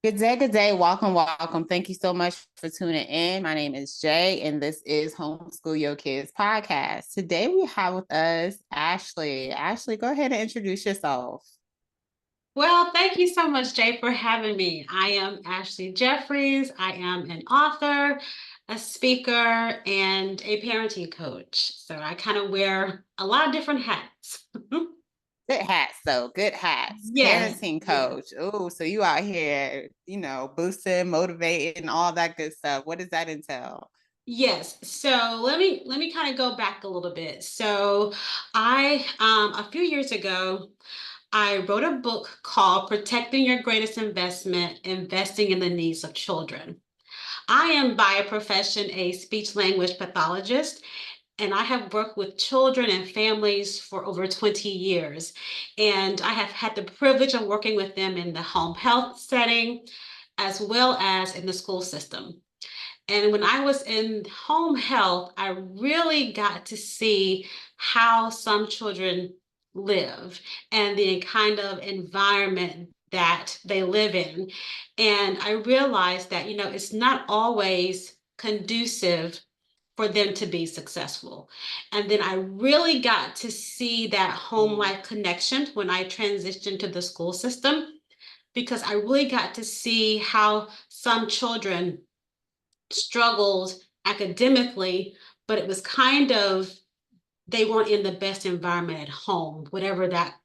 Good day, good day. Welcome, welcome. Thank you so much for tuning in. My name is Jay, and this is Homeschool Your Kids podcast. Today we have with us Ashley. Ashley, go ahead and introduce yourself. Well, thank you so much, Jay, for having me. I am Ashley Jefferies. I am an author, a speaker, and a parenting coach. So I kind of wear a lot of different hats. Good hats, though. Good hats. Yes, Parenting yes. coach. Oh, so you out here, boosting, motivating, all that good stuff. What does that entail? Yes. So let me kind of go back a little bit. So I a few years ago I wrote a book called Protecting Your Greatest Investment: Investing in the Needs of Children. I am by profession a speech language pathologist, and I have worked with children and families for over 20 years. And I have had the privilege of working with them in the home health setting as well as in the school system. And when I was in home health, I really got to see how some children live and the kind of environment that they live in. And I realized that, it's not always conducive for them to be successful. And then I really got to see that home Mm, life connection when I transitioned to the school system, because I really got to see how some children struggled academically, but it was kind of they weren't in the best environment at home, whatever that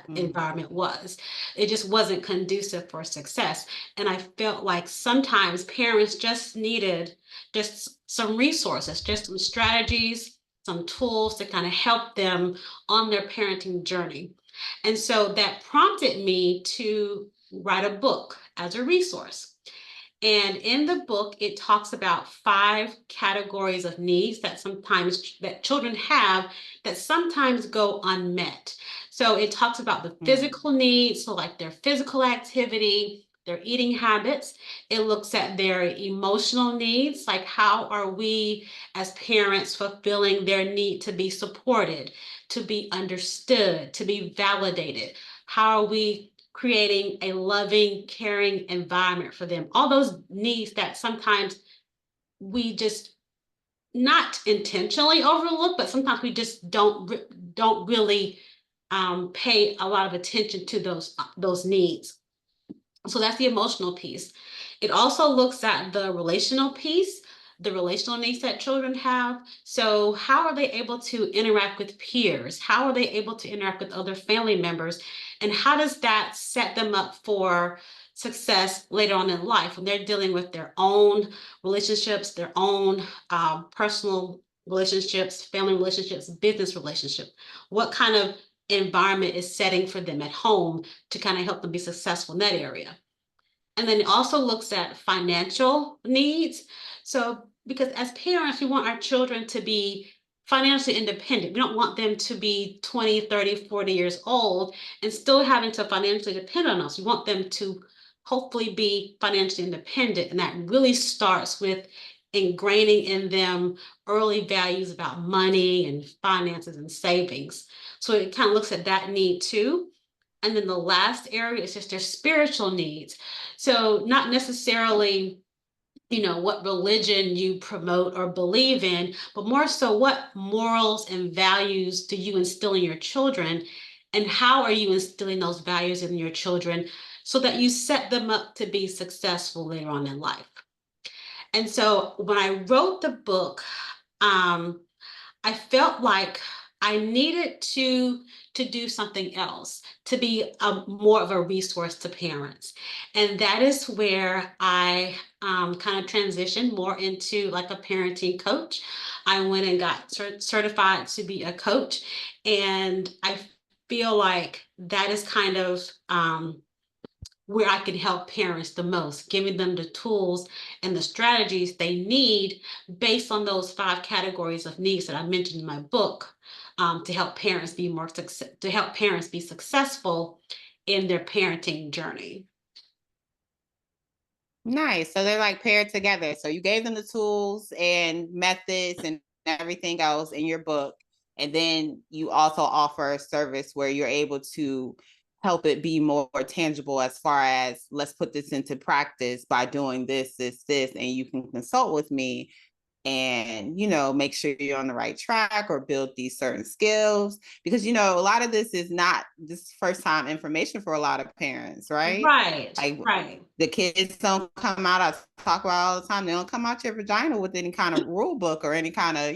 mm, environment was. It just wasn't conducive for success. And I felt like sometimes parents just needed just some resources, just some strategies, some tools to kind of help them on their parenting journey. And so that prompted me to write a book as a resource. And in the book, it talks about five categories of needs that sometimes that children have that sometimes go unmet. So it talks about the mm, physical needs, so like their physical activity, their eating habits. It looks at their emotional needs, like how are we as parents fulfilling their need to be supported, to be understood, to be validated? How are we creating a loving, caring environment for them? All those needs that sometimes we just not intentionally overlook, but sometimes we just don't really pay a lot of attention to those needs. So that's the emotional piece. It also looks at the relational piece, the relational needs that children have. So, how are they able to interact with peers? How are they able to interact with other family members? And how does that set them up for success later on in life when they're dealing with their own relationships, their own personal relationships, family relationships, business relationships? What kind of environment is setting for them at home to kind of help them be successful in that area? And then it also looks at financial needs. So, because as parents, we want our children to be financially independent. We don't want them to be 20, 30, 40 years old and still having to financially depend on us. We want them to hopefully be financially independent. And that really starts with ingraining in them early values about money and finances and savings. So it kind of looks at that need too. And then the last area is just their spiritual needs. So, not necessarily, what religion you promote or believe in, but more so what morals and values do you instill in your children? And how are you instilling those values in your children so that you set them up to be successful later on in life? And so, when I wrote the book, um, I felt like I needed to do something else, to be more of a resource to parents. And that is where I kind of transitioned more into like a parenting coach. I went and got certified to be a coach. And I feel like that is kind of where I can help parents the most, giving them the tools and the strategies they need based on those five categories of needs that I mentioned in my book, to help parents be to help parents be successful in their parenting journey. nice. So they're like paired together. So you gave them the tools and methods and everything else in your book. And then you also offer a service where you're able to help it be more tangible as far as let's put this into practice by doing this, and you can consult with me and make sure you're on the right track or build these certain skills, because a lot of this is not this first time information for a lot of parents, right? Right, Like right. the kids don't come out, I talk about all the time, they don't come out your vagina with any kind of rule book or any kind of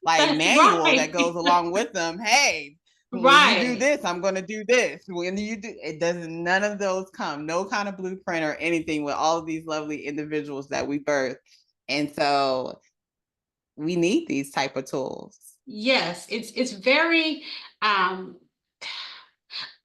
like That's manual that right. goes along with them. Hey, when you do Right. this, I'm going to do this. When you do, it doesn't, none of those come, no kind of blueprint or anything with all of these lovely individuals that we birth. And so we need these type of tools. Yes, it's very um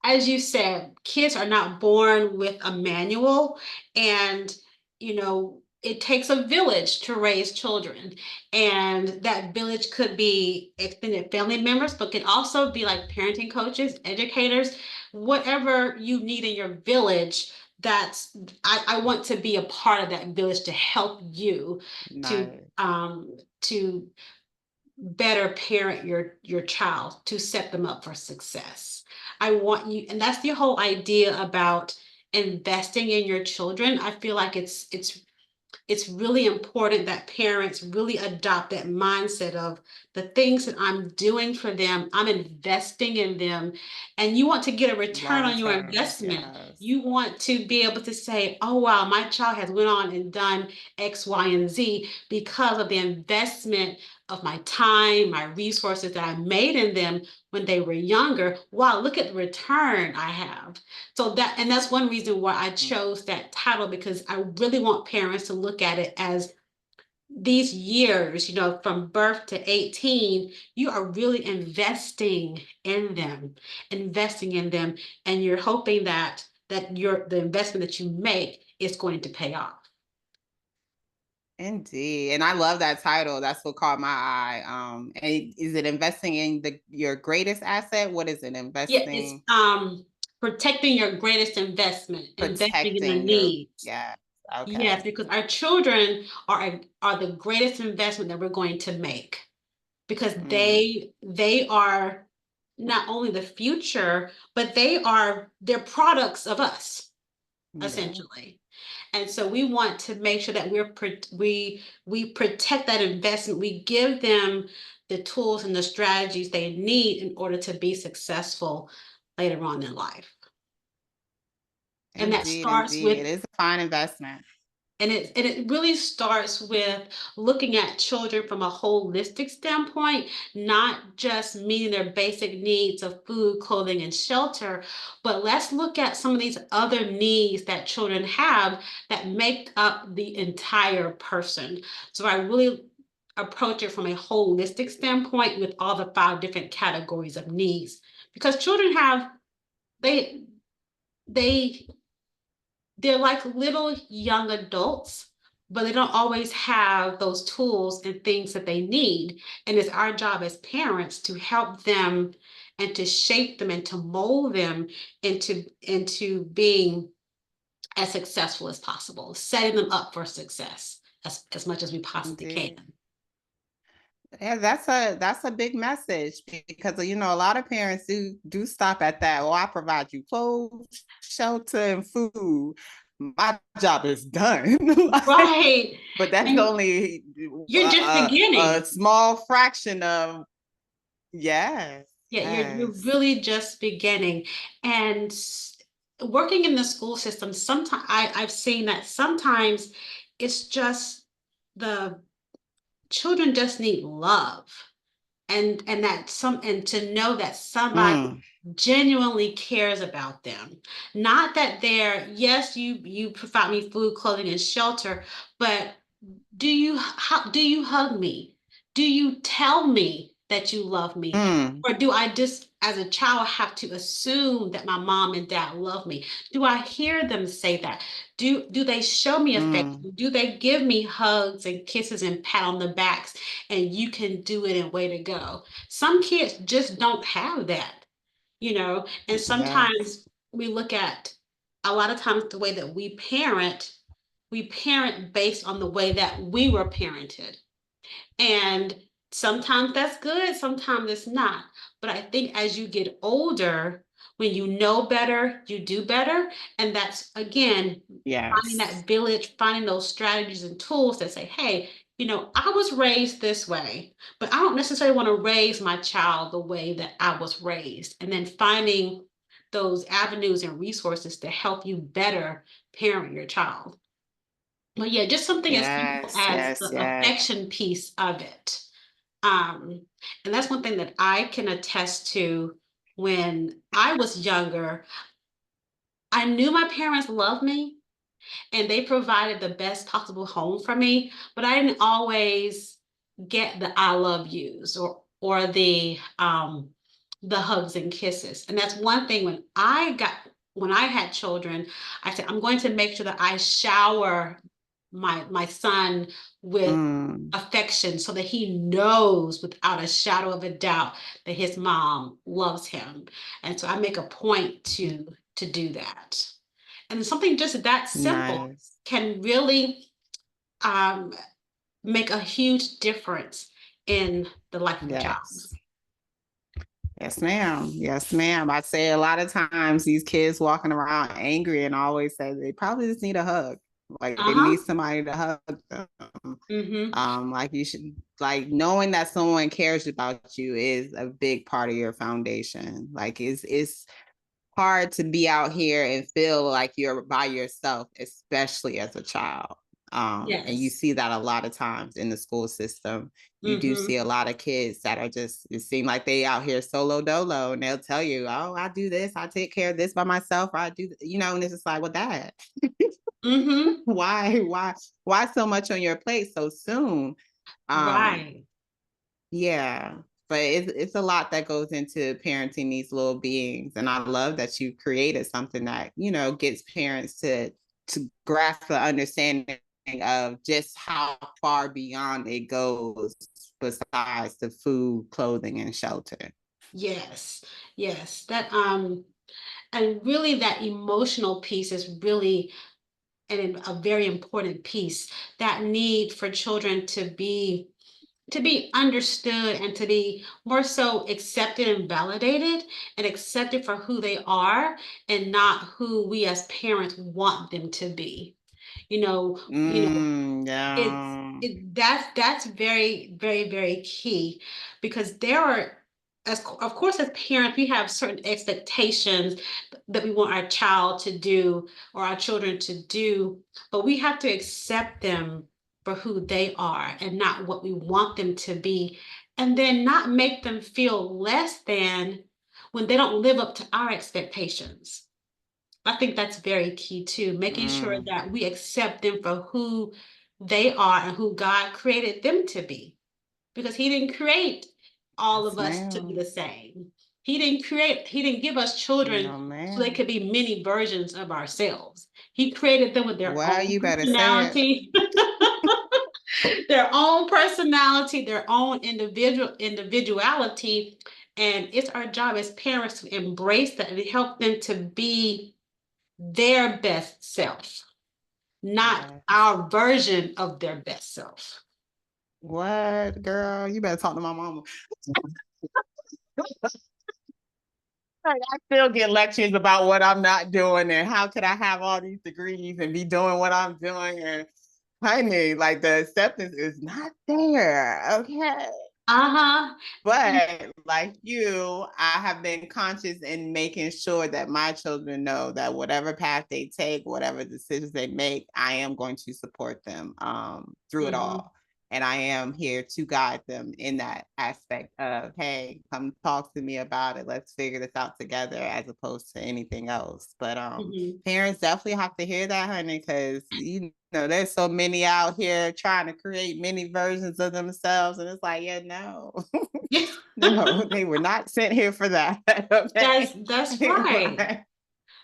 as you said, kids are not born with a manual, and it takes a village to raise children. And that village could be extended family members, but can also be like parenting coaches, educators, whatever you need in your village. I want to be a part of that village to help you to Nice. um to better parent your child, to set them up for success. I want you, and that's the whole idea about investing in your children. I feel like it's really important that parents really adopt that mindset of the things that I'm doing for them, I'm investing in them. And you want to get a return Long on your term. investment. Yes. You want to be able to say, oh wow, my child has went on and done X, Y, and Z because of the investment of my time, my resources that I made in them when they were younger. Wow, look at the return I have. And that's one reason why I chose that title, because I really want parents to look at it as these years, from birth to 18, you are really investing in them, and you're hoping that the investment that you make is going to pay off. Indeed. And I love that title. That's what caught my eye. And is it investing in your greatest asset? What is it? Yeah, it's Investing, protecting your greatest investment, investing in their protecting your, needs. yeah. Yes, Okay. because our children are the greatest investment that we're going to make, because Mm, they are not only the future, but they're products of us, yeah. essentially. And so we want to make sure that we protect that investment. We give them the tools and the strategies they need in order to be successful later on in life. And that Indeed, starts indeed. with It is a fine investment. and it really starts with looking at children from a holistic standpoint, not just meeting their basic needs of food, clothing, and shelter, but let's look at some of these other needs that children have that make up the entire person. So I really approach it from a holistic standpoint with all the 5 different categories of needs, because children have they they they're like little young adults, but they don't always have those tools and things that they need. And it's our job as parents to help them and to shape them and to mold them into being as successful as possible, setting them up for success as much as we possibly can. Indeed. Yeah, that's a big message, because a lot of parents do stop at that. Well, I provide you clothes, shelter, and food. My job is done. Right. But that's And only you're just a beginning. small fraction of, yes, Yeah, you're yes. really just beginning. And working in the school system, sometimes I've seen that sometimes it's just the children just need love, and to know that somebody Mm, genuinely cares about them. Not that they're, yes, you provide me food, clothing, and shelter, but do you hug me? Do you tell me that you love me? mm, Or do I just, as a child, have to assume that my mom and dad love me? Do I hear them say that? Do they show me mm, affection? Do they give me hugs and kisses and pat on the backs and you can do it and way to go? Some kids just don't have that. And yes. sometimes we look at a lot of times the way that we parent based on the way that we were parented. And sometimes that's good, sometimes it's not. But I think as you get older, When you know better, you do better. And that's, again, finding Yes. that village, finding those strategies and tools that say, hey, I was raised this way, but I don't necessarily want to raise my child the way that I was raised. And then finding those avenues and resources to help you better parent your child. But yeah, just something as simple Yes, as yes, the yes. affection piece of it. And that's one thing that I can attest to. When I was younger, I knew my parents loved me and they provided the best possible home for me, but I didn't always get the I love yous or the hugs and kisses. And that's one thing when I had children, I said I'm going to make sure that I shower my son with Mm, affection so that he knows without a shadow of a doubt that his mom loves him. And so I make a point to do that. And something just that simple nice. can really um, make a huge difference in the life of a child. Yes. Yes, ma'am. Yes, ma'am. I say a lot of times these kids walking around angry and always say they probably just need a hug. Like they need Uh-huh. somebody to hug them. Mm-hmm. Like you should like knowing that someone cares about you is a big part of your foundation. Like it's hard to be out here and feel like you're by yourself, especially as a child. And you Yes. see that a lot of times in the school system. You do see Mm-hmm. a lot of kids that are just, it seems like they out here solo dolo and they'll tell you, oh, I do this, I take care of this by myself, or I do, and it's just like, well, dad, Mm-hmm. why so much on your plate so soon? Um, Right. yeah, but it's a lot that goes into parenting these little beings, and I love that you created something that gets parents to grasp the understanding of just how far beyond it goes besides the food, clothing, and shelter. Yes. Yes. And really that emotional piece is really a very important piece. That need for children to be understood and to be more so accepted and validated and accepted for who they are and not who we as parents want them to be. It's Yeah, that's very, very, very key because there are, as of course, as parents, we have certain expectations that we want our child to do or our children to do, but we have to accept them for who they are and not what we want them to be, and then not make them feel less than when they don't live up to our expectations. I think that's very key too, making sure mm, that we accept them for who they are and who God created them to be. Because He didn't create all yes, of us to be ma'am. the same. He didn't give us children No, so they ma'am. could be many versions of ourselves. He created them with their Well, own you better say it. personality, their own personality, their own individuality. And it's our job as parents to embrace that and help them to be their best self, not Yes. our version of their best self. What, girl? You better talk to my mama. Like, I still get lectures about what I'm not doing and how could I have all these degrees and be doing what I'm doing. And honey, like the acceptance is not there. Okay. Uh-huh. But like you, I have been conscious in making sure that my children know that whatever path they take, whatever decisions they make, I am going to support them through it Mm-hmm. all. And I am here to guide them in that aspect of, hey, come talk to me about it. Let's figure this out together as opposed to anything else. But Mm-hmm. parents definitely have to hear that, honey, because there's so many out here trying to create many versions of themselves. And it's like, yeah, no. Yeah. No, they were not sent here for that. That's Okay. that's right.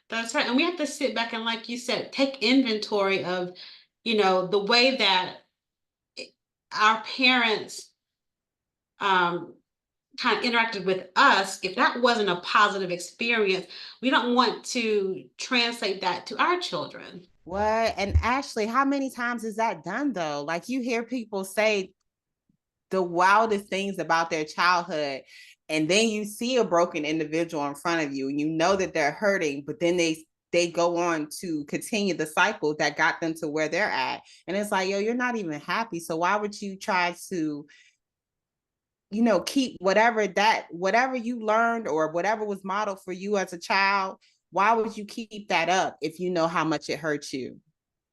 That's right. And we have to sit back and, like you said, take inventory of, the way that our parents um kind of interacted with us. If that wasn't a positive experience, we don't want to translate that to our children. What? And Ashley, how many times is that done though? Like you hear people say the wildest things about their childhood. and then you see a broken individual in front of you and you know that they're hurting, but then they go on to continue the cycle that got them to where they're at. And it's like, yo, you're not even happy. So why would you try to, keep whatever you learned or whatever was modeled for you as a child? Why would you keep that up if you know how much it hurts you?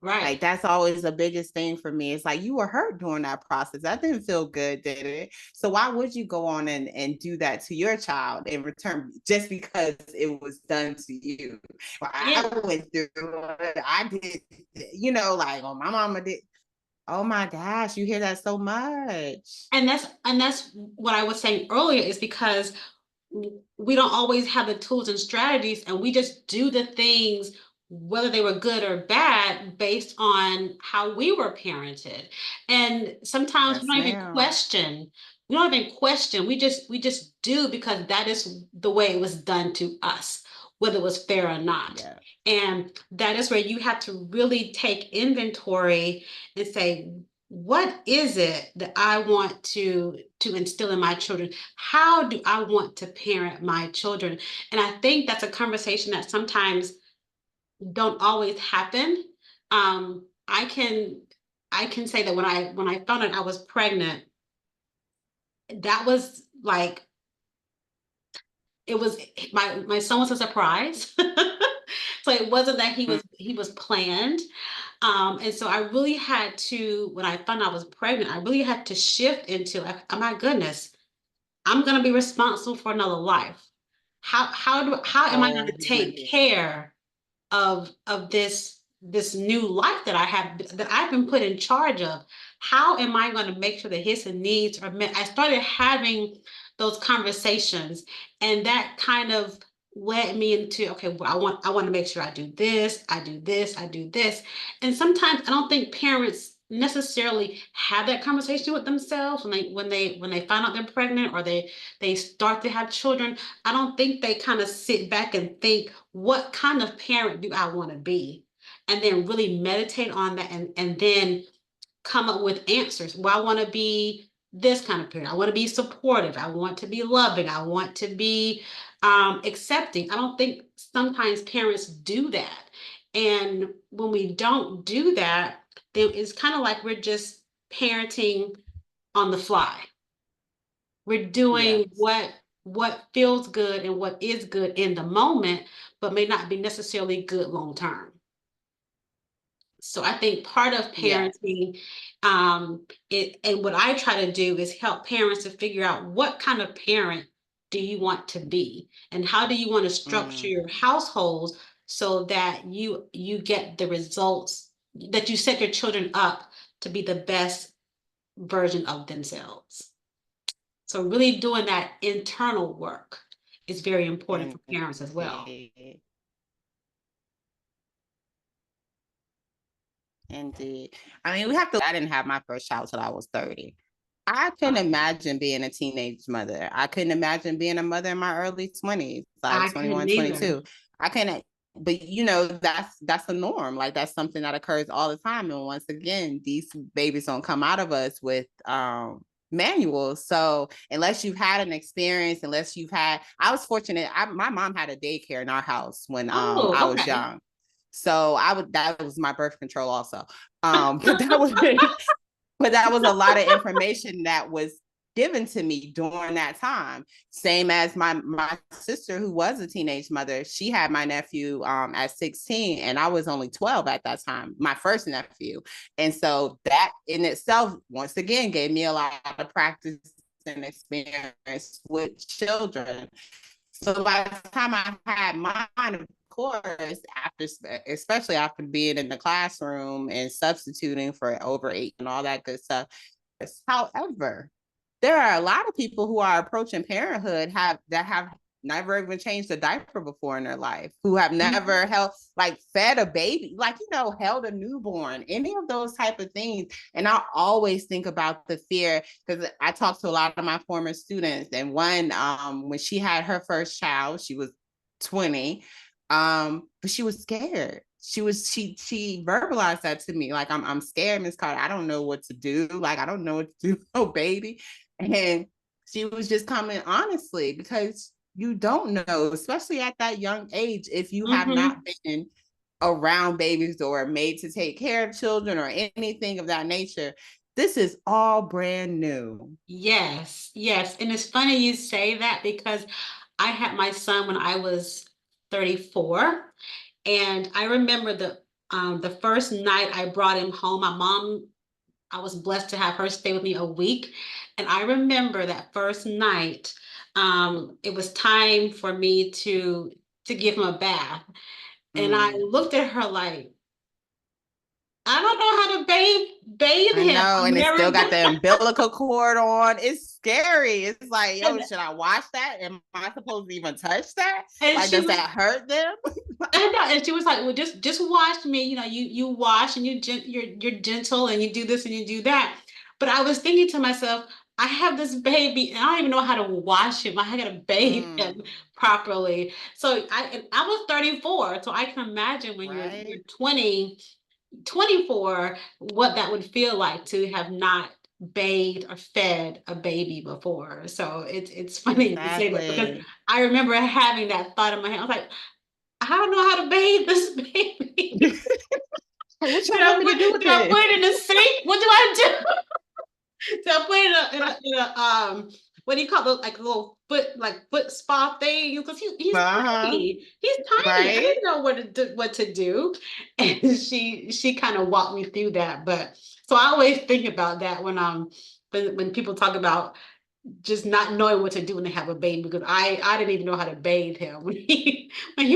Right. Like, that's always the biggest thing for me. It's like, you were hurt during that process. That didn't feel good, did it? So why would you go on and do that to your child in return just because it was done to you? Well, Yeah. I went through it. I did, like, oh, my mama did. Oh my gosh, you hear that so much. And that's what I was saying earlier, is because we don't always have the tools and strategies, and we just do the things, whether they were good or bad, based on how we were parented. And sometimes Yes, ma'am. we don't even question, we just do, because that is the way it was done to us, whether it was fair or not. Yeah. And that is where you have to really take inventory and say, what is it that I want to instill in my children? How do I want to parent my children? And I think that's a conversation that sometimes don't always happen. I can say that when I found out I was pregnant, that was like, it was, my son was a surprise. So it wasn't that he was planned. And so I really had to, when I found out I was pregnant, I really had to shift into like, oh my goodness, I'm going to be responsible for another life. How am I going to take Totally. care of this new life that I have, that I've been put in charge of? How am I going to make sure that his needs are met? I started having those conversations, and that kind of led me into, okay, well, I want to make sure I do this, I do this, I do this. And sometimes I don't think parents necessarily have that conversation with themselves when they find out they're pregnant, or they start to have children. I don't think they kind of sit back and think, what kind of parent do I want to be? And then really meditate on that, and then come up with answers. Well, I want to be this kind of parent. I want to be supportive. I want to be loving. I want to be accepting. I don't think sometimes parents do that. And when we don't do that, then it's kind of like we're just parenting on the fly. We're doing Yes. what feels good and what is good in the moment, but may not be necessarily good long term. So I think part of Yes. parenting, it and what I try to do is help parents to figure out, what kind of parent do you want to be, and how do you want to structure Mm. your households so that you get the results, that you set your children up to be the best version of themselves. So really doing that internal work is very important for parents as well. Indeed. Indeed. I mean, we have to. I didn't have my first child till I was 30. I couldn't imagine being a teenage mother. I couldn't imagine being a mother in my early 20s, like I 21, couldn't either. 22. I couldn't, but that's a norm. Like, that's something that occurs all the time. And once again, these babies don't come out of us with manuals. So unless you've had an experience, I was fortunate. My mom had a daycare in our house when I Oh, was okay. young. So that was my birth control also. But that was but that was a lot of information that was given to me during that time. Same as my sister, who was a teenage mother. She had my nephew at 16, and I was only 12 at that time, my first nephew. And so that in itself, once again, gave me a lot of practice and experience with children. So by the time I had mine, of course, especially after being in the classroom and substituting for over 8 and all that good stuff. However, there are a lot of people who are approaching parenthood have never even changed a diaper before in their life, who have Mhm. never held, like, fed a baby, like, held a newborn, any of those type of things. And I always think about the fear, because I talked to a lot of my former students, and one, when she had her first child, she was 20, but she was scared. She verbalized that to me, like, I'm scared, Miss Carter. I don't know what to do. Like, I don't know what to do, oh baby. And She was just coming honestly because you don't know, especially at that young age, if you have not Mm-hmm. been around babies or made to take care of children or anything of that nature. This is all brand new. Yes, yes. And it's funny you say that because I had my son when I was 34. And I remember the first night I brought him home, my mom, I was blessed to have her stay with me a week. And I remember that first night, it was time for me to give him a bath. And I Mm. looked at her like, I don't know how to bathe I him. know, I've and it's still never got been. the umbilical cord on. It's scary. It's like, yo, And, should I wash that? Am I supposed to even touch that? and Like, she does was that hurt them? I know, and she was like, "Well, just wash me. You know, you wash and you're gentle and you do this and you do that." But I was thinking to myself, I have this baby and I don't even know how to wash him. I got to bathe him Mm, properly. So I was 34, so I can imagine when you're right? 20, 24, what that would feel like to have not bathed or fed a baby before. So it's funny you say that because Exactly. I remember having that thought in my head. I was like, I don't know how to bathe this baby. What y'all want me to do with Did I this? put it in the sink? What do I do? Did I put it in a what do you call it? Like a little foot spa thing? Because he's Uh-huh. tiny. He's tiny. I Right? didn't know what to do. And she kind of walked me through that. But so I always think about that when people talk about just not knowing what to do when they have a baby because I didn't even know how to bathe him when he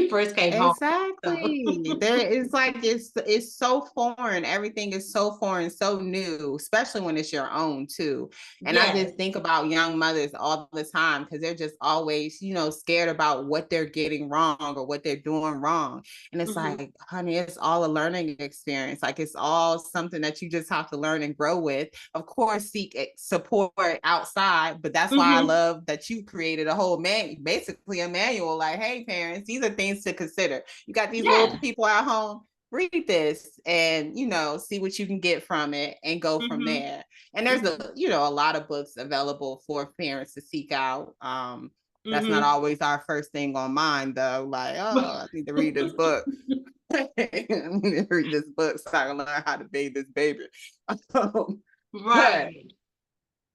first came home. So Exactly. There is like it's so foreign. Everything is so foreign, so new, especially when it's your own too. And I yes. just think about young mothers all the time because they're just always, scared about what they're getting wrong or what they're doing wrong. And it's Hmm. like, honey, it's all a learning experience. Like it's all something that you just have to learn and grow with. Of course, seek support outside, but that's why I Hmm. love that you created a whole basically a manual. Like, hey, parents, these are things to consider. You got these little Yeah. people at home. Read this and see what you can get from it and go from Hmm. there. And there's Hmm. a lot of books available for parents to seek out. That's not Hmm. always our first thing on mind though. Like, oh, I need to read this book. I need to read this book so I can learn how to bathe this baby. But Right.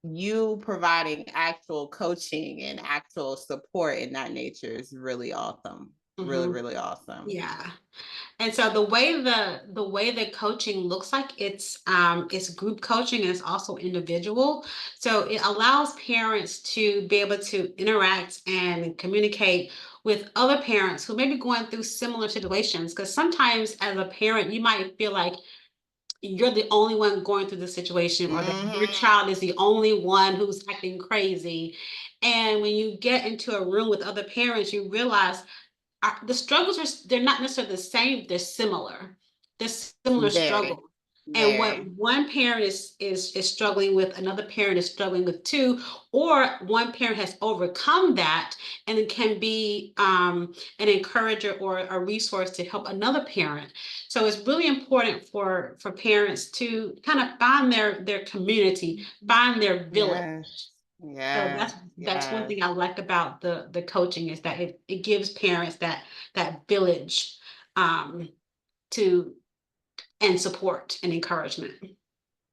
you providing actual coaching and actual support in that nature is really awesome. Really, Hmm. really awesome. Yeah. And so the way that coaching looks like it's group coaching and it's also individual. So it allows parents to be able to interact and communicate with other parents who may be going through similar situations. Because sometimes as a parent, you might feel like you're the only one going through the situation or that your Mm-hmm. child is the only one who's acting crazy. And when you get into a room with other parents, you realize the struggles they're not necessarily the same, they're similar. They're similar Very, struggles. And what very. one parent is struggling with, another parent is struggling with too, or one parent has overcome that and it can be an encourager or a resource to help another parent. So it's really important for parents to kind of find their community, find their village. Yes. So Yes. that's one Yes. thing I like about the coaching is that it gives parents that village um to and support and encouragement.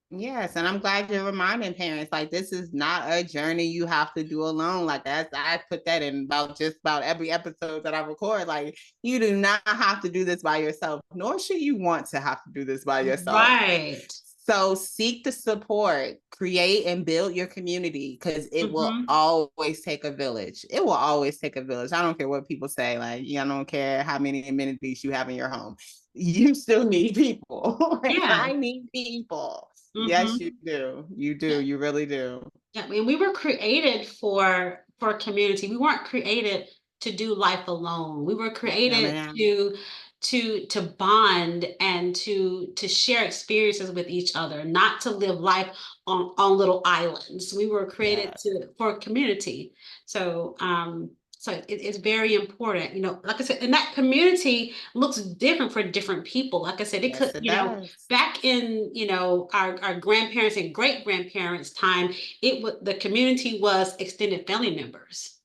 Yes, and I'm glad you're reminding parents like this is not a journey you have to do alone. Like that's I put that in about just about every episode that I record. Like you do not have to do this by yourself, nor should you want to have to do this by yourself. Right. So seek the support, create and build your community because it will Mm-hmm. always take a village. It will always take a village. I don't care what people say. Like, I don't care how many amenities you have in your home. You still need people. Like, Yeah. I need people. Yes, you Mm-hmm. do. You do. Yeah. You really do. Yeah. I mean, we were created for community. We weren't created to do life alone. We were No, created ma'am. to bond and to share experiences with each other, not to live life on little islands. We were created Yes. to for community. So So it's very important, like I said, and that community looks different for different people. Like I said, it Yes, could, it does. back in, our grandparents and great grandparents' time, the community was extended family members.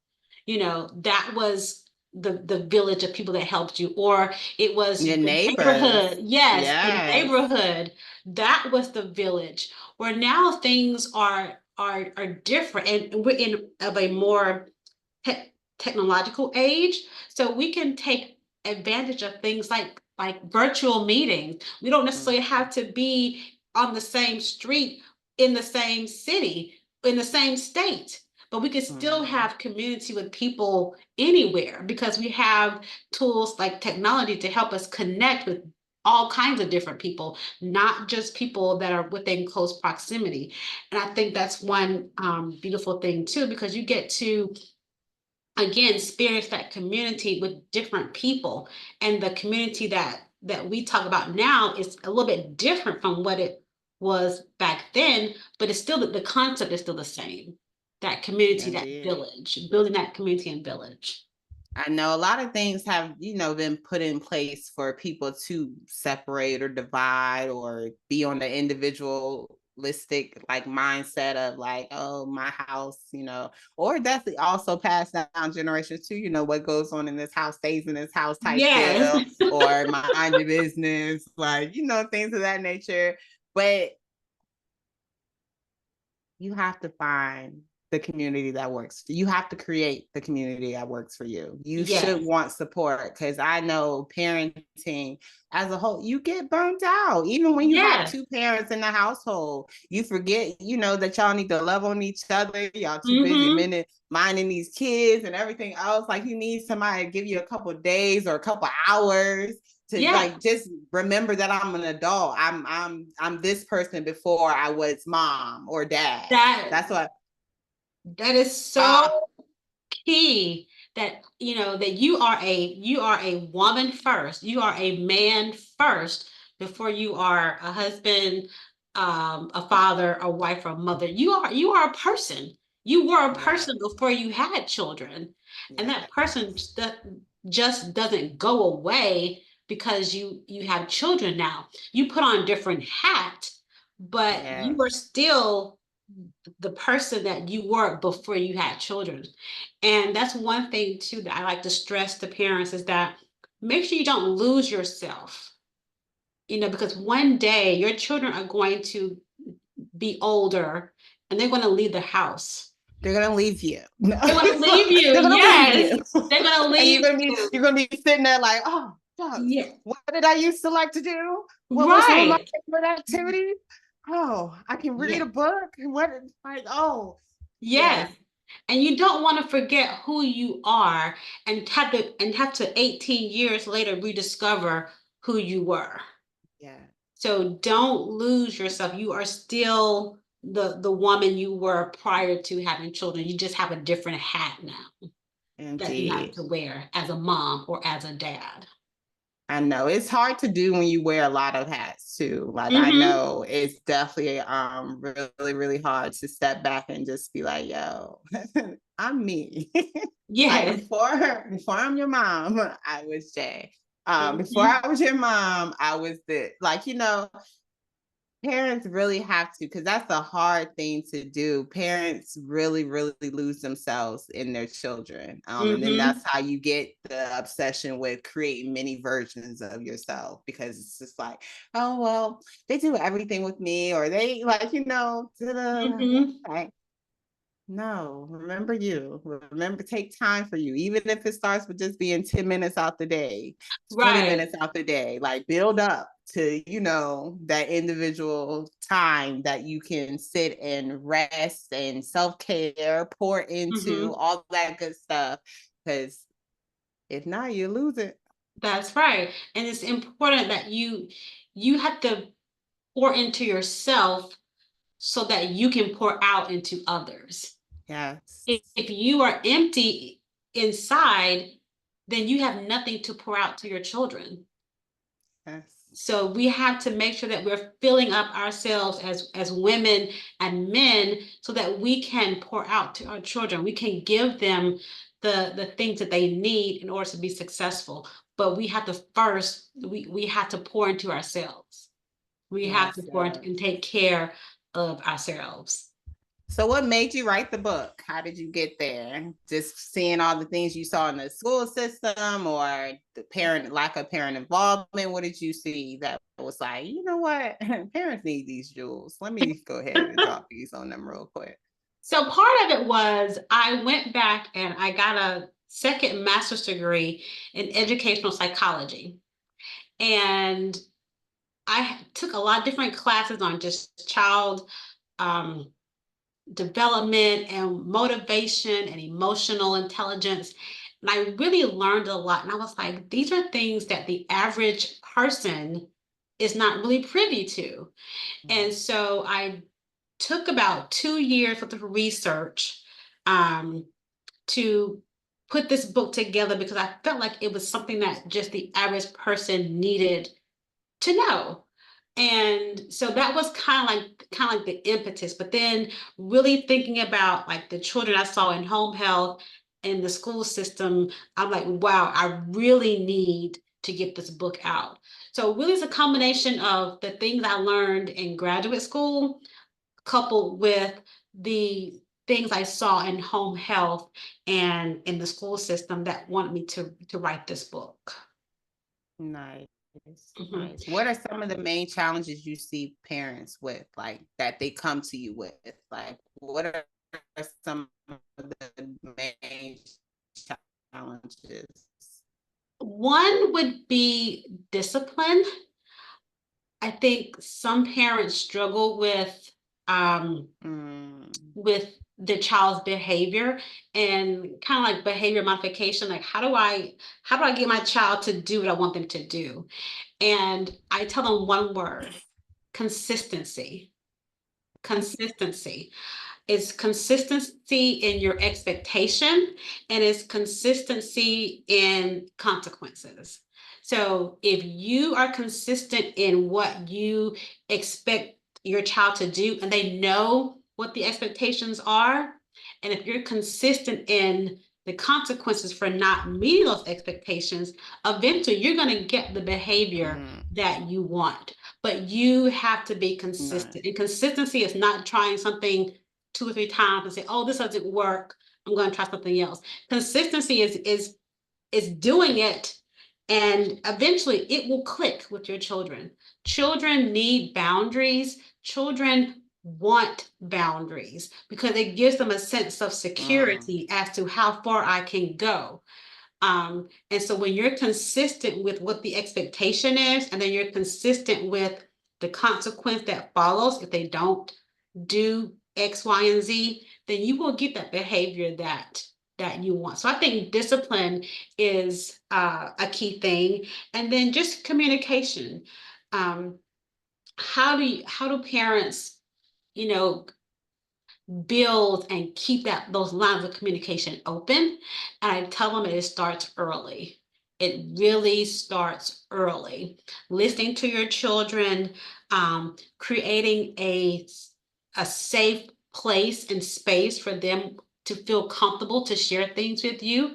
That was the village of people that helped you, or it was Your the neighborhood. neighbors. Yes, the Yes. neighborhood. That was the village. Where now things are different, and we're in of a more te- technological age, so we can take advantage of things like virtual meetings. We don't necessarily Mhm. have to be on the same street, in the same city, in the same state, but we can still Mhm. have community with people anywhere, because we have tools like technology to help us connect with all kinds of different people, not just people that are within close proximity. And I think that's one beautiful thing too, because you get to again experience that community with different people. And the community that we talk about now is a little bit different from what it was back then, but it's still the concept is still the same. That community, that Indeed. village, building that community and village. I know a lot of things have, been put in place for people to separate or divide or be on the individualistic like mindset of like, oh, my house, or that's also passed down generations too, what goes on in this house stays in this house type Yes. deal, or mind your business, like, things of that nature. But you have to find the community that works. You have to create the community that works for you. You should Yes. want support, because I know parenting as a whole, you get burnt out. Even when you have Yes. two parents in the household, you forget, that y'all need to love on each other. Y'all too busy Mm-hmm. minding these kids and everything else. Like, you need somebody to give you a couple of days or a couple of hours to Yeah. like just remember that I'm an adult. I'm this person before I was mom or dad. That That's what. that is so Ah, key, that that you are a woman first, you are a man first, before you are a husband, a father, a wife, or a mother. You are a person. You were a yeah, person before you had children, and that person yes, just doesn't go away because you have children. Now you put on a different hat, but you are yes. still the person that you were before you had children. And that's one thing too that I like to stress to parents, is that make sure you don't lose yourself. Because one day your children are going to be older, and they're going to leave the house. They're gonna leave you. No. They're going to leave you. They're gonna leave Yes, you, they're going to and leave you. you're gonna be sitting there like, oh, shucks, Yeah, what did I used to like to do? What was one of my right. favorite activities? Oh, I can read Yeah. a book. What, like, oh, yes, Yes. And you don't want to forget who you are, and have to 18 years later rediscover who you were. yeah, So don't lose yourself. You are still the woman you were prior to having children. You just have a different hat now that you have indeed. to wear as a mom or as a dad. I know it's hard to do when you wear a lot of hats too. Like, I Mm-hmm. know it's definitely really, really hard to step back and just be like, yo, I'm me. Like, Yes. before I'm your mom, I was Jay. Before Mm-hmm. I was your mom, I was the, like, parents really have to, because that's a hard thing to do. Parents really, really lose themselves in their children. And then that's Mm-hmm. how you get the obsession with creating many versions of yourself, because it's just like, oh, well, they do everything with me, or they like, Mm-hmm. like, no, remember you. Remember, take time for you, even if it starts with just being 10 minutes out the day, 20 Right. minutes out the day. Like, build up to, that individual time that you can sit and rest and self care, pour into Mm-hmm. all that good stuff. Because if not, you lose it. That's right. And it's important that you have to pour into yourself so that you can pour out into others. Yes. If you are empty inside, then you have nothing to pour out to your children. Yes. So we have to make sure that we're filling up ourselves as women and men, so that we can pour out to our children. We can give them the things that they need in order to be successful. But we have to first, we have to pour into ourselves. We have to Yes, pour into yes. and take care of ourselves. So what made you write the book? How did you get there? Just seeing all the things you saw in the school system or the lack of parent involvement? What did you see that was like, you know what? Parents need these jewels. Let me go ahead and drop these on them real quick. So part of it was I went back and I got a second master's degree in educational psychology. And I took a lot of different classes on just child um, development and motivation and emotional intelligence. And I really learned a lot. And I was like, these are things that the average person is not really privy to. And so I took about 2 years worth of research um, to put this book together because I felt like it was something that just the average person needed to know. And so that was kind of like the impetus. But then really thinking about like the children I saw in home health and the school system, I'm like, wow, I really need to get this book out. So really it's a combination of the things I learned in graduate school coupled with the things I saw in home health and in the school system that wanted me to write this book. Nice. Mhm. Nice. What are some of the main challenges you see parents with, like that they come to you with? Like, what are some of the main challenges? One would be discipline. I think some parents struggle Mm, with the child's behavior and kind of like behavior modification. Like how do I get my child to do what I want them to do? And I tell them one word: consistency. Consistency. It's consistency in your expectation and it's consistency in consequences. So if you are consistent in what you expect your child to do and they know what the expectations are, and if you're consistent in the consequences for not meeting those expectations, eventually you're going to get the behavior mm, that you want. But you have to be nice. consistent. And consistency is not trying something 2 or 3 times and say, "Oh, this doesn't work. I'm going to try something else." Consistency is doing it, and eventually it will click with your children. Children need boundaries. Children want boundaries because it gives them a sense of Mm, security as to how far I can go. And so when you're consistent with what the expectation is, and then you're consistent with the consequence that follows if they don't do X, Y, and Z, then you will get that behavior that you want. So I think discipline is a key thing, and then just communication. Um, how do parents, you know, build and keep those lines of communication open? And I tell them it starts early. It really starts early. Listening to your children, creating a safe place and space for them to feel comfortable to share things with you,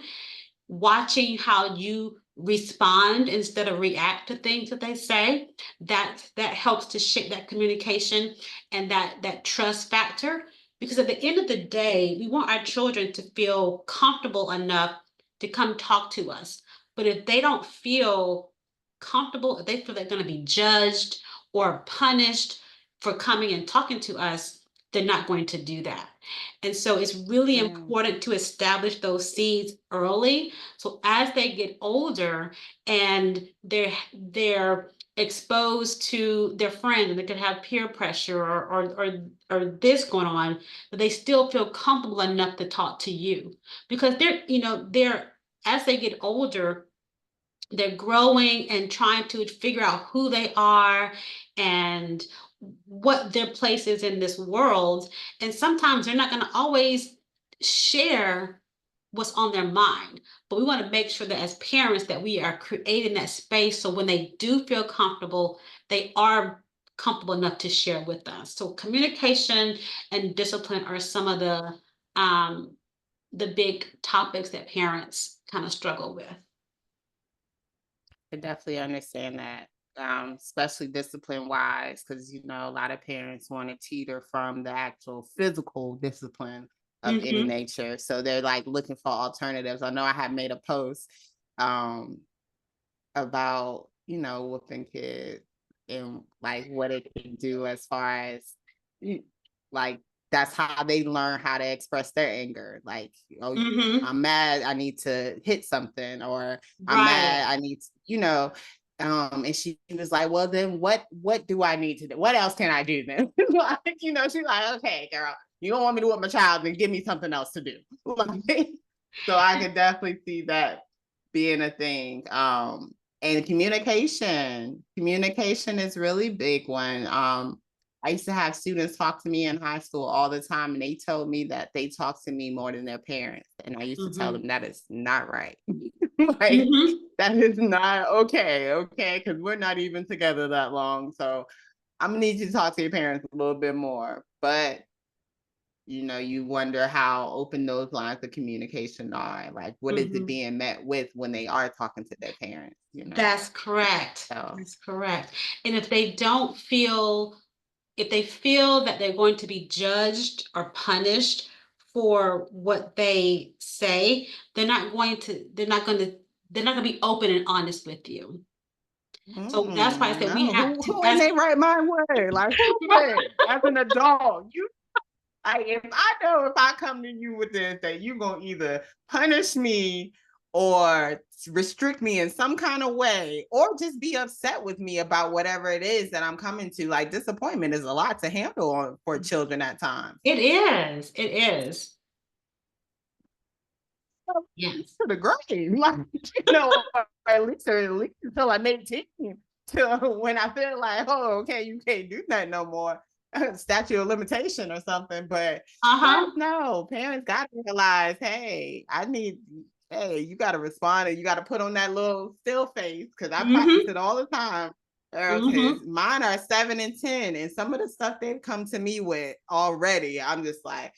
watching how you respond instead of react to things that they say, that helps to shape that communication and that trust factor. Because at the end of the day, we want our children to feel comfortable enough to come talk to us. But if they don't feel comfortable, if they feel they're going to be judged or punished for coming and talking to us, they're not going to do that. And so it's really mm, important to establish those seeds early. So as they get older and they're exposed to their friends and they could have peer pressure or this going on, but they still feel comfortable enough to talk to you. Because they're as they get older, they're growing and trying to figure out who they are and what their place is in this world. And sometimes they're not going to always share what's on their mind. But we want to make sure that as parents that we are creating that space so when they do feel comfortable, they are comfortable enough to share with us. So communication and discipline are some of the um, the big topics that parents kind of struggle with. I definitely understand that, especially discipline wise, because a lot of parents want to teeter from the actual physical discipline of any Mm-hmm. nature. So they're like looking for alternatives. I know I had made a post um, about, whooping kids and like what it can do as far as like that's how they learn how to express their anger. Like, oh, Mm-hmm. I'm mad, I need to hit something, or I'm Right. mad, I need to, and she was like, well, then what do I need to do? What else can I do then? Like, she's like, okay, girl, you don't want me to whip my child, then give me something else to do. Like, so I could definitely see that being a thing. And communication is really big one. I used to have students talk to me in high school all the time, and they told me that they talk to me more than their parents. And I used to tell Mm-hmm. them that is not right. Like, Mm-hmm. that is not okay, because we're not even together that long. So I'm gonna need you to talk to your parents a little bit more. But you wonder how open those lines of communication are. Like, what is it Mm-hmm. being met with when they are talking to their parents? That's correct. So, That's correct. And if they feel that they're going to be judged or punished for what they say, they're not going to be open and honest with you. So that's why I said we no, have to, who in as their right mind would? Like, who would? As an adult, if I know if I come to you with this, that you're gonna either punish me or restrict me in some kind of way, or just be upset with me about whatever it is that I'm coming to. Like, disappointment is a lot to handle for children at times. it is, it is. Yes. To the grave, like, or at least until I'm 18, till when I feel like, oh, okay, you can't do that no more, statute of limitation or something. But Uh-huh. no, parents got to realize, hey, you got to respond, and you got to put on that little still face, because I practice Mm-hmm. it all the time. Because Mm-hmm. mine are 7 and 10, and some of the stuff they've come to me with already, I'm just like,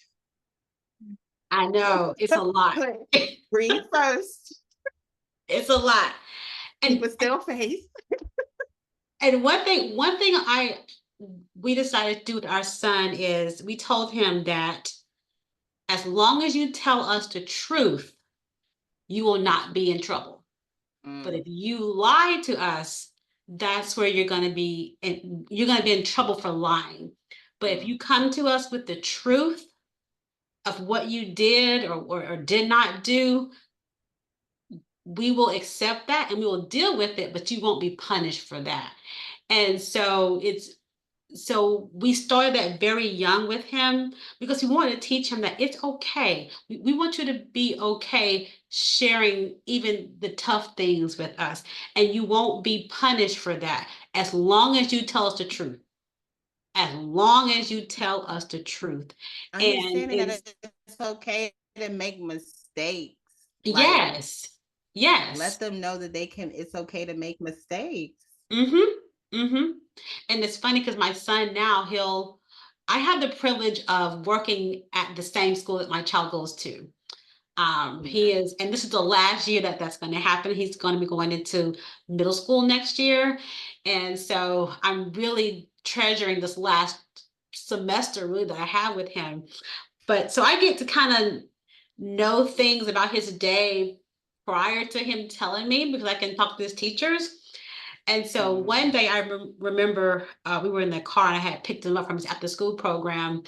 I know it's a lot. breathe first, It's a lot. keep a And still face. one thing we decided to do with our son is we told him that as long as you tell us the truth, you will not be in trouble. But Mm, if you lie to us, that's where you're going to be in trouble for lying. But if mm. you come to us with the truth of what you did or did not do, we will accept that and we will deal with it, but you won't be punished for that. And so we started that very young with him because we wanted to teach him that it's okay. We want you to be okay sharing even the tough things with us, and you won't be punished for that as long as you tell us the truth. As long as you tell us the truth. And Understanding that it's it's okay to make mistakes. Like, yes, let yes. them know that it's okay to make mistakes. Mm-hmm. Mm-hmm. And it's funny because my son now, I have the privilege of working at the same school that my child goes to. He Nice. is, and this is the last year that's going to happen. He's going to be going into middle school next year. And so I'm really treasuring this last semester really that I have with him. But so I get to kind of know things about his day prior to him telling me because I can talk to his teachers. And so one Mm, day I remember we were in the car and I had picked him up from his after school program.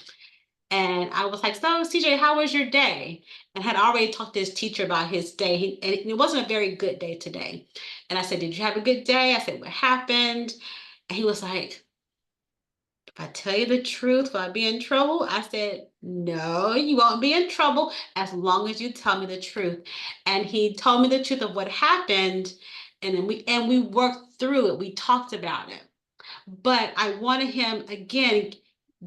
And I was like, so CJ, how was your day? And had already talked to his teacher about his day. And it wasn't a very good day today. And I said, did you have a good day? I said, what happened? And he was like, if I tell you the truth, will I be in trouble? I said, no, you won't be in trouble as long as you tell me the truth. And he told me the truth of what happened. And then we worked through it. We talked about it. But I wanted him again,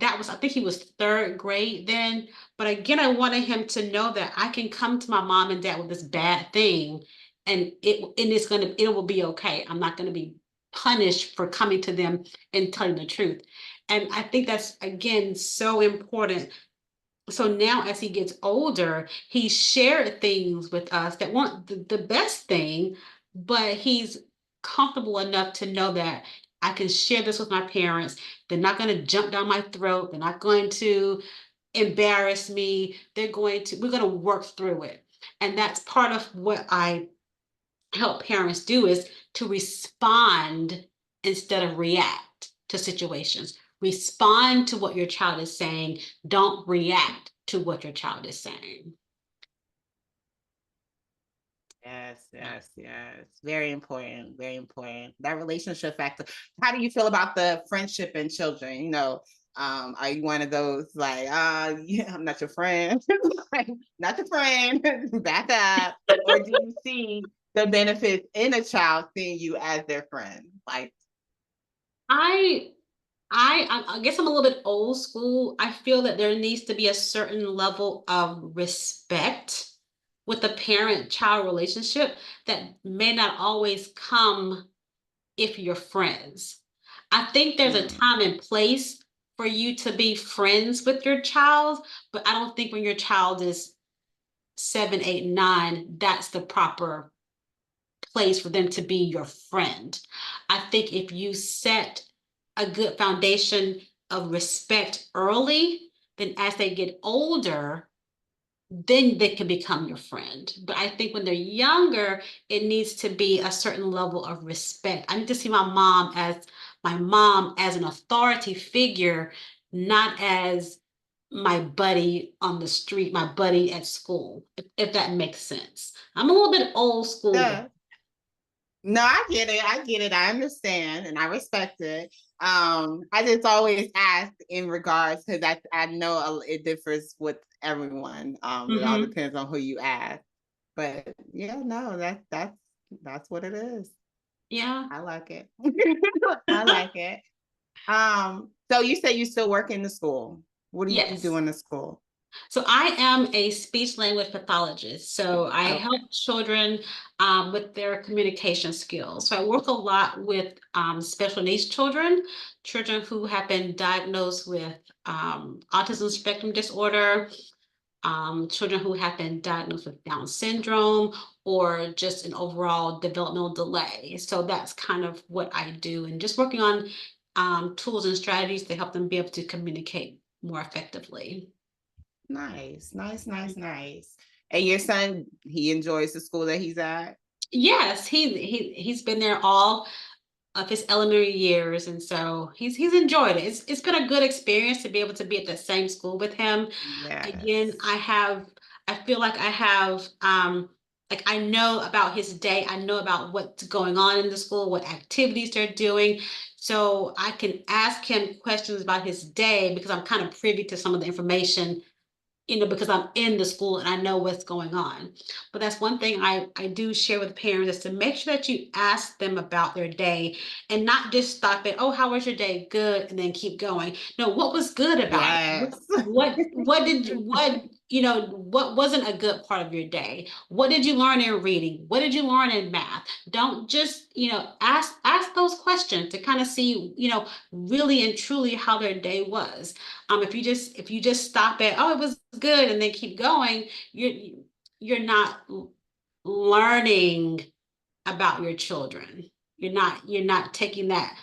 I think he was third grade then. But again, I wanted him to know that I can come to my mom and dad with this bad thing and it will be okay. I'm not gonna be punished for coming to them and telling the truth. And I think that's again so important So now as he gets older, he shared things with us that weren't the best thing, but he's comfortable enough to know that I can share this with my parents. They're not going to jump down my throat. They're not going to embarrass me. We're going to work through it. And that's part of what I help parents do, is to respond instead of react to situations. Respond to what your child is saying. Don't react to what your child is saying. Yes, yes, yes. Very important. Very important. That relationship factor. How do you feel about the friendship and children? Are you one of those like, yeah, I'm not your friend, like, not your friend, back up? Or do you see the benefits in a child seeing you as their friend? Like, I I guess I'm a little bit old school. I feel that there needs to be a certain level of respect with the parent-child relationship that may not always come if you're friends. I think there's a mm, time and place for you to be friends with your child, but I don't think when your child is 7, 8, 9, that's the proper place for them to be your friend. I think if you set a good foundation of respect early, then as they get older, then they can become your friend. But I think when they're younger, it needs to be a certain level of respect. I need to see my mom as an authority figure, not as my buddy on the street, my buddy at school, if that makes sense. I'm a little bit old school with. yeah. No, I get it. I get it. I understand and I respect it. I just always ask in regards because I know it differs with everyone. It all Mhm. depends on who you ask. But yeah, no, that's what it is. Yeah. I like it. I like it. So you say you still work in the school. What do you do Yes. in the school? So I am a speech language pathologist. So I Okay. help children with their communication skills. So I work a lot with special needs children, children who have been diagnosed with autism spectrum disorder, children who have been diagnosed with Down syndrome, or just an overall developmental delay. So that's kind of what I do, and just working on tools and strategies to help them be able to communicate more effectively. Nice, nice, nice, nice. And your son, he enjoys the school that he's at? Yes, he's been there all of his elementary years, and so he's enjoyed it. It's been a good experience to be able to be at the same school with him. Again, Yes. I feel like I have like I know about his day. I know about what's going on in the school, what activities they're doing. So I can ask him questions about his day because I'm kind of privy to some of the information, because I'm in the school and I know what's going on. But that's one thing I do share with parents, is to make sure that you ask them about their day and not just stop at, oh, how was your day? Good, and then keep going. No, what was good about it? Yes. What wasn't a good part of your day? What did you learn in reading? What did you learn in math? Don't just, ask those questions to kind of see, really and truly how their day was. If you just stop at, oh, it was good, and then keep going, you're not learning about your children. You're not taking that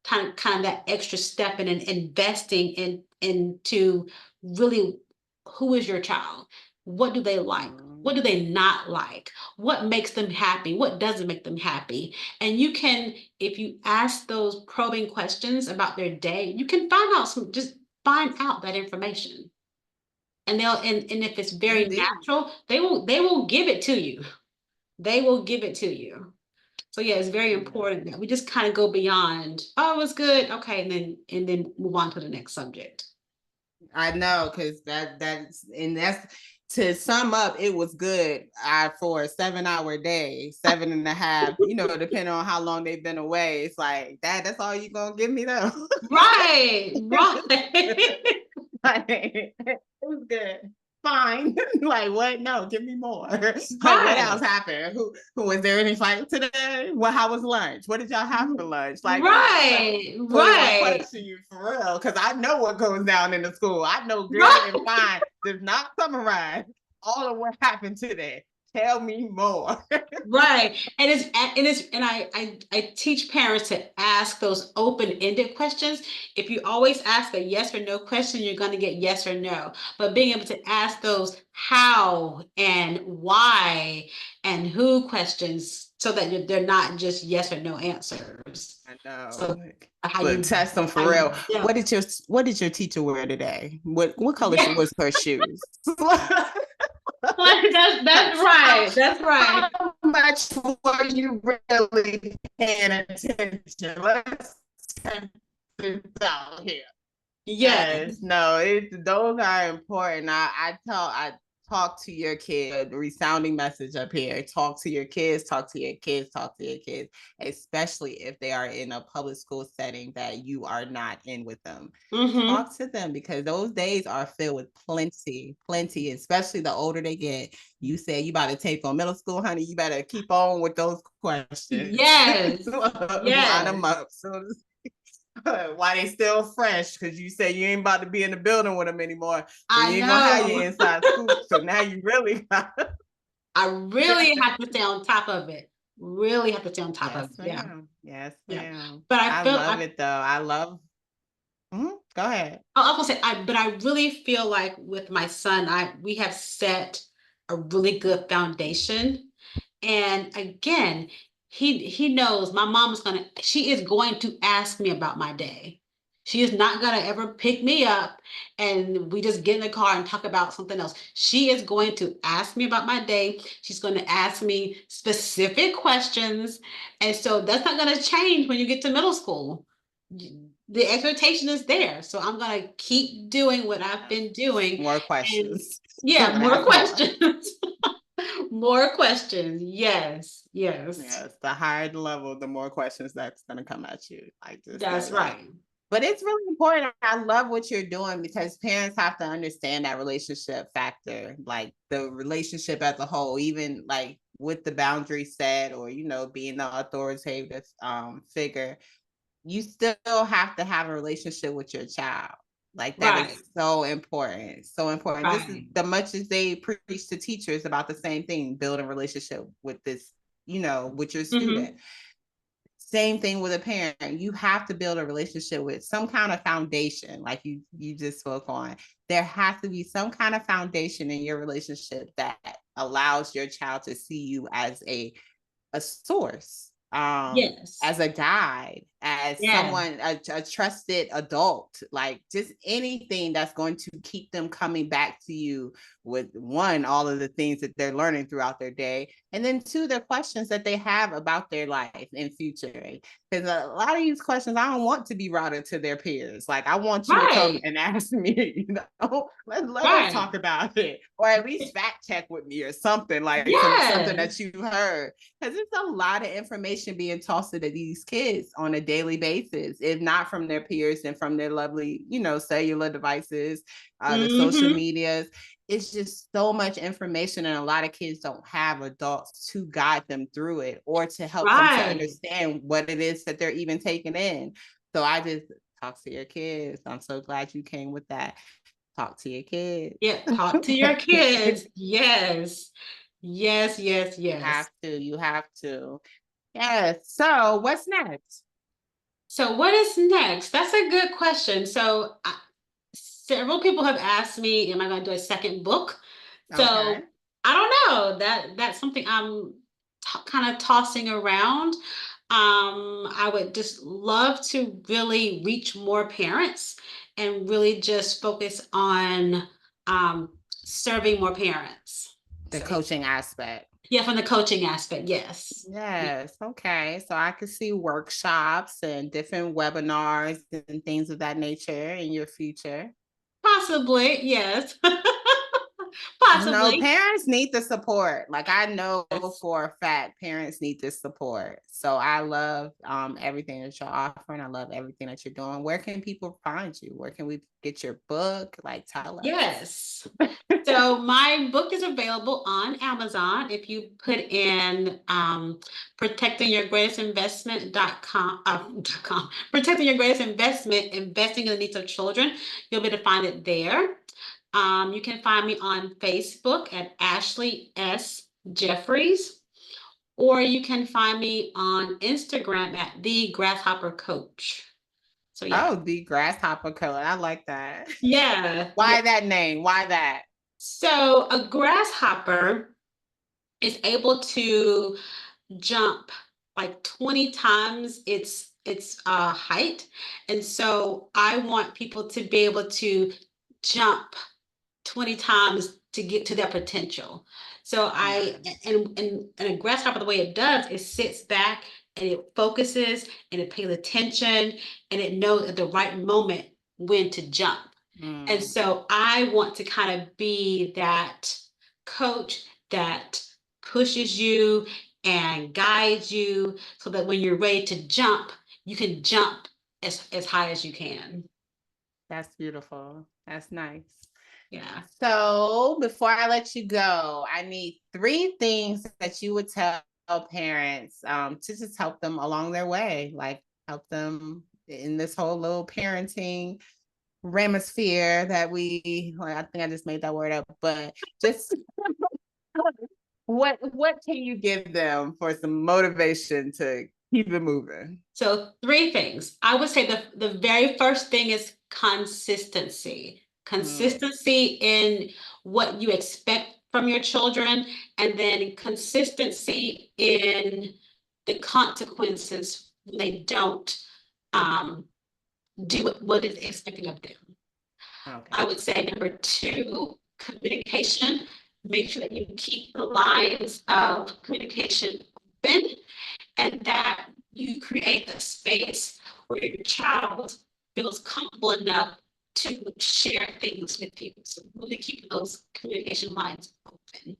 kind of that extra step and investing into really, who is your child? What do they like? What do they not like? What makes them happy? What doesn't make them happy? And you can, if you ask those probing questions about their day, you can just find out that information. And if it's very Indeed. natural, they will give it to you. They will give it to you. So yeah, it's very Yeah. important that we just kind of go beyond, oh, it was good, okay, and then move on to the next subject. I know, because that's to sum up, it was good for a 7 hour day, 7.5, depending on how long they've been away. It's like that's all you're gonna give me though. Right, right. Like, it was good. Fine. Like what? No, give me more. Like what else Right, happened? Who was there any fight today? Well, how was lunch? What did y'all have for lunch? Like, come on, I right, don't even want to right, question you for real, because I know what goes down in the school. I know good and right. fine does not summarize all of what happened today. Tell me more. Right. And I teach parents to ask those open-ended questions. If you always ask a yes or no question, you're going to get yes or no. But being able to ask those how and why and who questions so that they're not just yes or no answers. I know. So how But you test them for real. yeah. What did your teacher wear today? What color Yeah. was her shoes? That's right. That's right. How much were you really paying attention? Let's check this out here. Yeah. Yes, no, those are important. I talk to your kid, resounding message up here. Talk to your kids, talk to your kids, talk to your kids, especially if they are in a public school setting that you are not in with them. Talk to them because those days are filled with plenty, especially the older they get. You said you about to take on middle school, honey. You better keep on with those questions. Yes. Line Yes. them up. So why they still fresh? Because you say you ain't about to be in the building with them anymore. So you I ain't gonna have know. your inside scoop. So now you really got I really have to stay on top of it. Really have to stay on top of Yes, it. Yeah. ma'am. Yes, Yeah. ma'am. But I I feel love I it though. I love Go ahead. I'll also say but I really feel like with my son, we have set a really good foundation. And again, he knows my mom is she is going to ask me about my day. She is not gonna ever pick me up and we just get in the car and talk about something else. She is going to ask me about my day. She's going to ask me specific questions. And so that's not gonna change when you get to middle school. The expectation is there. So I'm gonna keep doing what I've been doing. More And questions. yeah, more Ask more. questions. More questions. Yes. Yes. Yes, the higher the level, the more questions that's gonna come at you. Like just know That's that. right. But it's really important. I love what you're doing because parents have to understand that relationship factor, like the relationship as a whole, even like with the boundary set or being the authoritative figure. You still have to have a relationship with your child. Like that Right. is so important. So important. This is Right. the much as they preach to teachers about the same thing, building a relationship with this, with your Mm-hmm. student. Same thing with a parent. You have to build a relationship with some kind of foundation, like you just spoke on. There has to be some kind of foundation in your relationship that allows your child to see you as a source, Yes. as a guide, as Yeah. someone, a trusted adult, like just anything that's going to keep them coming back to you with one, all of the things that they're learning throughout their day, and then two, the questions that they have about their life and future. Because a lot of these questions, I don't want to be routed to their peers. Like I want you to come Right. and ask me, let us Right. talk about it, or at least fact check with me or something, like something Yes. that you heard, because it's a lot of information being tossed to these kids on a daily basis, if not from their peers and from their lovely, cellular devices, the social Mm-hmm. medias. It's just so much information, and a lot of kids don't have adults to guide them through it or to help them to Right. understand what it is that they're even taking in. So I just talk to your kids. I'm so glad you came with that. Talk to your kids. Yeah. Talk to your kids. Yes. Yes. Yes. You Yes. have to. You have to. Yes. So what's next? So what is next? That's a good question. Several people have asked me, am I going to do a second book? Okay. So I don't know. That's something I'm kind of tossing around. I would just love to really reach more parents and really just focus on serving more parents. The So coaching aspect. yeah, from the coaching aspect, yes. Yes. Okay. So I could see workshops and different webinars and things of that nature in your future. Possibly, yes. No, Possibly. parents need the support. Like I know Yes. for a fact, parents need this support. So I love everything that you're offering. I love everything that you're doing. Where can people find you? Where can we get your book? Like, tell us. Yes. So my book is available on Amazon. If you put in protectingyourgreatestinvestment.com, protecting your greatest investment, investing in the needs of children, you'll be able to find it there. You can find me on Facebook at Ashley S. Jeffries, or you can find me on Instagram at The Grasshopper Coach. So yeah. Oh, the grasshopper color. I like that. Yeah. Why that name? Why that? So a grasshopper is able to jump like 20 times its height. And so I want people to be able to jump 20 times to get to their potential. So Nice. and a grasshopper, the way it does, it sits back and it focuses and it pays attention and it knows at the right moment when to jump. And Mm, so I want to kind of be that coach that pushes you and guides you so that when you're ready to jump, you can jump as high as you can. that's beautiful. That's nice. Yeah. So before I let you go, I need three things that you would tell parents to just help them along their way, like help them in this whole little parenting ramisphere that I think I just made that word up, but just what can you give them for some motivation to keep it moving? So three things. I would say the very first thing is consistency. Mm, Consistency in what you expect from your children, and then consistency in the consequences when they don't um, do what is expected of them. okay. I would say number two, communication. Make sure that you keep the lines of communication open and that you create a space where your child feels comfortable enough to share things with you. So really keep those communication lines open.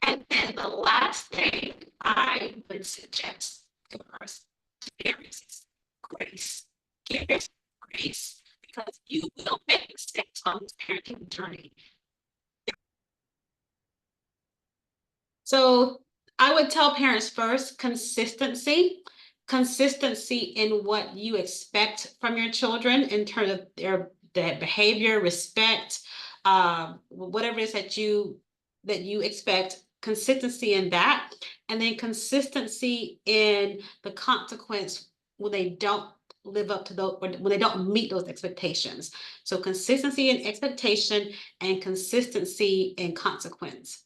And then the last thing I would suggest for us parents is grace. Give yourself grace because you will make mistakes on this parenting journey. So I would tell parents first consistency in what you expect from your children in terms of their behavior, respect, whatever it is that you expect, consistency in that, and then consistency in the consequence when they don't live up to those or when they don't meet those expectations. So consistency in expectation and consistency in consequence.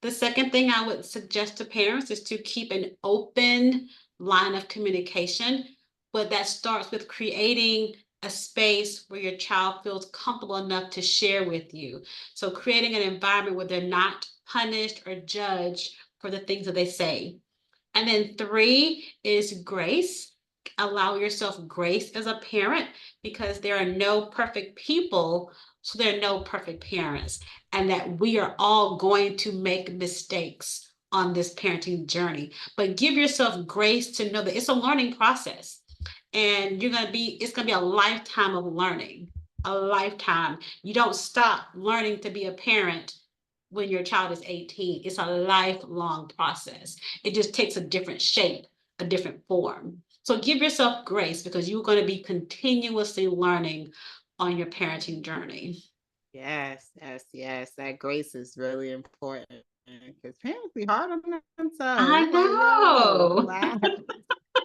The second thing I would suggest to parents is to keep an open line of communication, but that starts with creating a space where your child feels comfortable enough to share with you. So creating an environment where they're not punished or judged for the things that they say. And then three is grace. Allow yourself grace as a parent because there are no perfect people, so there are no perfect parents, and that we are all going to make mistakes on this parenting journey. But give yourself grace to know that it's a learning process and it's going to be a lifetime of learning, a lifetime. You don't stop learning to be a parent when your child is 18. It's a lifelong process. It just takes a different shape, a different form. So give yourself grace because you're going to be continuously learning on your parenting journey. Yes, yes, yes. That grace is really important because parents be hard on themselves. I It's like, yo, know. relax.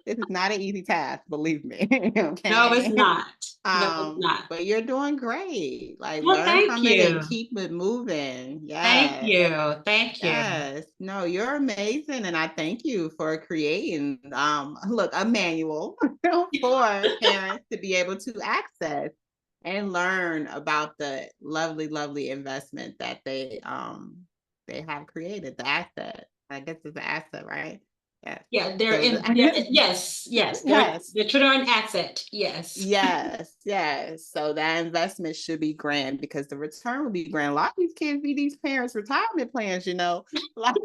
This is not an easy task, believe me. No, it's Okay. not. No, it's not. But you're doing great. Like Well, learn thank from it and you. keep it moving. Thank Yes. you. Thank you. Yes, no, you're amazing, and I thank you for creating look, a manual for parents to be able to access and learn about the lovely, lovely investment that they have created, the asset. I guess it's an asset, right? Yes. Yeah, So yes, yes, yes. they're children an asset. Yes. Yes, yes. So that investment should be grand because the return will be grand. A lot of these kids be these parents' retirement plans, like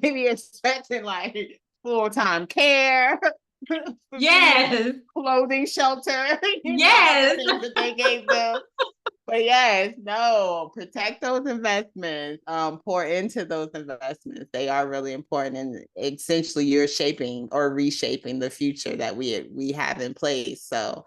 maybe expecting like full-time care, food, Yes. clothing, shelter, all the Yes. things that they gave them. But yes, no, protect those investments, pour into those investments. They are really important. And essentially you're shaping or reshaping the future that we have in place. So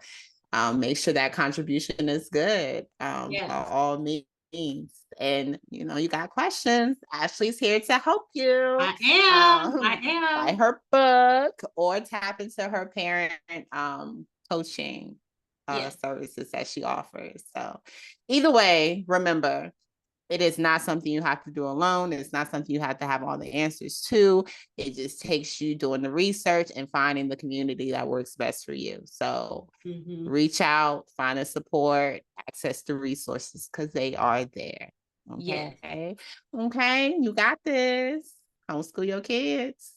Make sure that contribution is good, by Yes, all means. And you got questions, Ashley's here to help you. I am. I Buy am. her book or tap into her parent coaching Yes. services that she offers. So either way, remember, it is not something you have to do alone. It's not something you have to have all the answers to. It just takes you doing the research and finding the community that works best for you. So Mm-hmm. reach out, find the support, access the resources because they are there. Yes. Okay. Okay. You got this. Homeschool your kids.